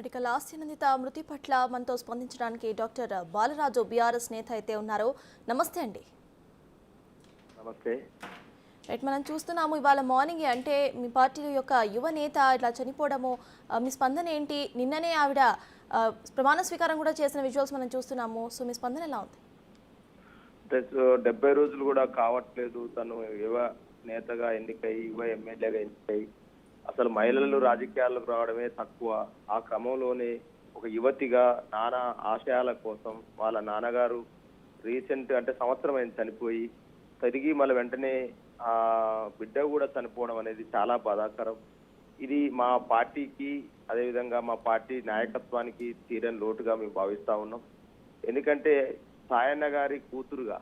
ఇక లాస్యనందిత మృతి పట్ల మనతో స్పందించడానికి డాక్టర్ బాలరాజు బీఆర్ఎస్ నేత అయితే ఉన్నారు. నమస్తే అండి. నమస్తే. మనం చూస్తున్నాము ఇవాళ మార్నింగ్ అంటే మీ పార్టీ యొక్క యువ నేత ఇట్లా చనిపోవడము, మీ స్పందన ఏంటి? నిన్ననే ఆవిడ ప్రమాణ స్వీకారం కూడా చేసిన విజువల్స్ మనం చూస్తున్నాము. సో మీ స్పందన ఎలా ఉంది? 70 రోజులు కూడా కావట్లేదు తను యువ నేతగా ఎన్నికై, యువ ఎమ్మెల్యేగా ఎన్నికై అసలు మహిళలు రాజకీయాలకు రావడమే తక్కువ. ఆ క్రమంలోనే ఒక యువతిగా నానా ఆశయాల కోసం వాళ్ళ నాన్నగారు రీసెంట్ అంటే సంవత్సరం అయింది చనిపోయి, తిరిగి మళ్ళీ వెంటనే ఆ బిడ్డ కూడా చనిపోవడం అనేది చాలా బాధాకరం. ఇది మా పార్టీకి అదేవిధంగా మా పార్టీ నాయకత్వానికి తీరని లోటుగా మేము భావిస్తా ఉన్నాం. ఎందుకంటే సాయన్న గారి కూతురుగా,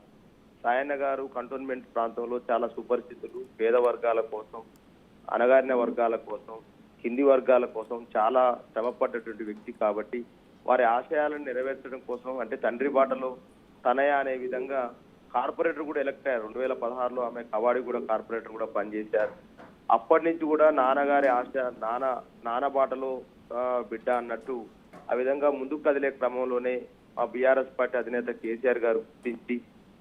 సాయన్న గారు కంటోన్మెంట్ ప్రాంతంలో చాలా సుపరిస్థితులు, పేద వర్గాల కోసం, అణగారిన వర్గాల కోసం, కింది వర్గాల కోసం చాలా శ్రమపడ్డటువంటి వ్యక్తి కాబట్టి వారి ఆశయాలను నెరవేర్చడం కోసం అంటే తండ్రి బాటలో తనయ అనే విధంగా కార్పొరేటర్ కూడా ఎలక్ట్ అయ్యారు. 2016లో ఆమె కవాడి కూడా కార్పొరేటర్ కూడా పనిచేశారు. అప్పటి నుంచి కూడా నాన్నగారి ఆశ నాన్న బాటలో బిడ్డ అన్నట్టు ఆ విధంగా ముందుకు కదిలే క్రమంలోనే మా బీఆర్ఎస్ పార్టీ అధినేత కేసీఆర్ గారు గుర్తించి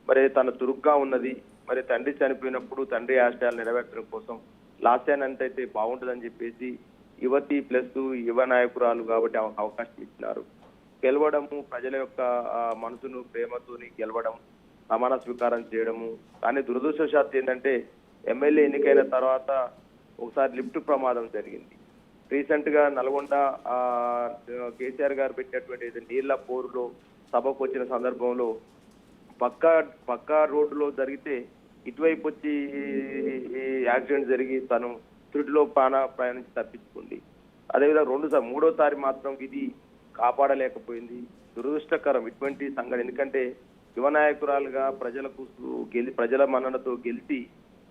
మరి తన చురుగ్గా ఉన్నది, మరి తండ్రి చనిపోయినప్పుడు తండ్రి ఆశయాలు నెరవేర్చడం కోసం లాస్యానంత అయితే బాగుంటుందని చెప్పేసి యువతి ప్లస్ యువ నాయకురాలు కాబట్టి అవకాశం ఇచ్చినారు. గెలవడము, ప్రజల యొక్క మనసును ప్రేమతోని గెలవడం, ప్రమాణ స్వీకారం చేయడము. కానీ దురదృష్టవశాత్తు ఏంటంటే ఎమ్మెల్యే ఎన్నికైన తర్వాత ఒకసారి లిఫ్ట్ ప్రమాదం జరిగింది. రీసెంట్ గా నల్గొండ కేసీఆర్ గారు పెట్టినటువంటి నీళ్ల పోరులో సభకు వచ్చిన సందర్భంలో పక్కా రోడ్డులో జరిగితే ఇటువైపు వచ్చి యాక్సిడెంట్ జరిగి తను త్రుటిలో ప్రయాణించి తప్పించుకుంది. అదేవిధంగా మూడోసారి మాత్రం విధి కాపాడలేకపోయింది. దురదృష్టకరం ఇటువంటి సంఘటన. ఎందుకంటే యువ నాయకురాలుగా ప్రజల మన్ననతో గెలిచి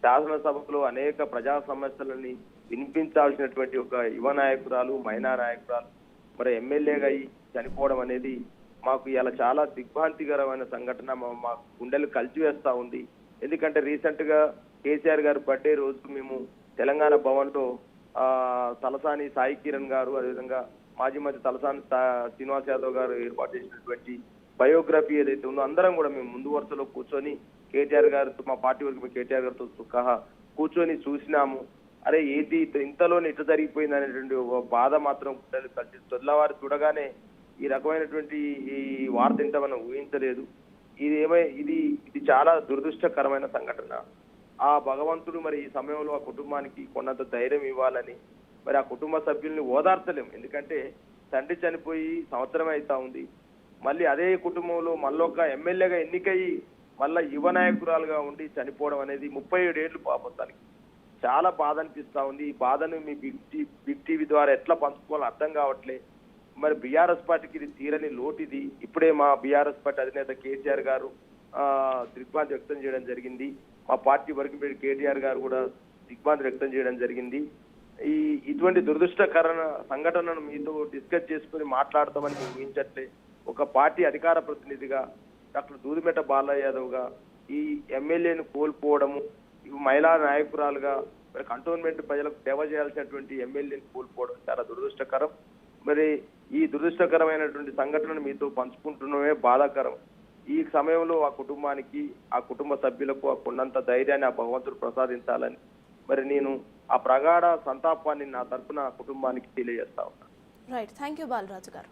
శాసనసభలో అనేక ప్రజా సమస్యలని వినిపించాల్సినటువంటి ఒక యువ నాయకురాలు, మహిళా నాయకురాలు మరి ఎమ్మెల్యేగా చనిపోవడం అనేది మాకు ఇలా చాలా దిగ్భ్రాంతికరమైన సంఘటన. మా గుండెలు కలిసివేస్తా ఉంది. ఎందుకంటే రీసెంట్ గా కేసీఆర్ గారు బర్త్డే రోజు మేము తెలంగాణ భవన్ లో తలసాని సాయి కిరణ్ గారు, అదేవిధంగా మాజీ మంత్రి తలసాని శ్రీనివాస్ యాదవ్ గారు ఏర్పాటు చేసినటువంటి బయోగ్రఫీ ఏదైతే ఉందో అందరం కూడా మేము ముందు వరుసలో కూర్చొని కేటీఆర్ గారితో, మా పార్టీ వరకు కేటీఆర్ గారితో కూర్చొని చూసినాము. అరే ఏది ఇంతలోనే ఇట్లా జరిగిపోయింది అనేటువంటి బాధ మాత్రం కలిసి తెల్లవారు చూడగానే ఈ రకమైనటువంటి ఈ వార్త ఇంత మనం ఊహించలేదు. ఇది చాలా దురదృష్టకరమైన సంఘటన. ఆ భగవంతుడు మరి ఈ సమయంలో ఆ కుటుంబానికి కొన్నంత ధైర్యం ఇవ్వాలని, మరి ఆ కుటుంబ సభ్యుల్ని ఓదార్చలేము. ఎందుకంటే తండ్రి చనిపోయి సంవత్సరం అవుతా ఉంది. మళ్ళీ అదే కుటుంబంలో మళ్ళొక ఎమ్మెల్యేగా ఎన్నికయ్యి మళ్ళా యువ నాయకురాలుగా ఉండి చనిపోవడం అనేది 37 ఏళ్ళు పాపొత్తానికి చాలా బాధ అనిపిస్తా ఉంది. ఈ బాధను మీ బిగ్ టీవీ ద్వారా ఎట్లా పంచుకోవాలో అర్థం కావట్లే. మరి బీఆర్ఎస్ పార్టీకి ఇది తీరని లోటిది. ఇప్పుడే మా బీఆర్ఎస్ పార్టీ అధినేత కేసీఆర్ గారు దిగ్భ్రాంతి వ్యక్తం చేయడం జరిగింది. మా పార్టీ వర్కింగ్ ప్రెసిడెంట్ కేటీఆర్ గారు కూడా దిగ్భ్రాంతి వ్యక్తం చేయడం జరిగింది. ఇటువంటి దురదృష్టకర సంఘటనను మీతో డిస్కస్ చేసుకుని మాట్లాడతామని మేము ఊహించట్లే. ఒక పార్టీ అధికార ప్రతినిధిగా, డాక్టర్ దూదిమెట బాలయ్య యాదవ్ గా ఈ ఎమ్మెల్యేను కోల్పోవడము, మహిళా నాయకురాలుగా మరి కంటోన్మెంట్ ప్రజలకు సేవ చేయాల్సినటువంటి ఎమ్మెల్యేను కోల్పోవడం చాలా దురదృష్టకరం. మరి ఈ దురదృష్టకరమైనటువంటి సంఘటనను మీతో పంచుకుంటున్నమే బాధాకరం. ఈ సమయంలో ఆ కుటుంబానికి, ఆ కుటుంబ సభ్యులకు ఆ కొండంత ధైర్యాన్ని ఆ భగవంతుడు ప్రసాదించాలని మరి నేను ఆ ప్రగాఢ సంతాపాన్ని నా తరఫున కుటుంబానికి తెలియజేస్తా ఉన్నాను. రైట్, థ్యాంక్ యూ బాలరాజు గారు.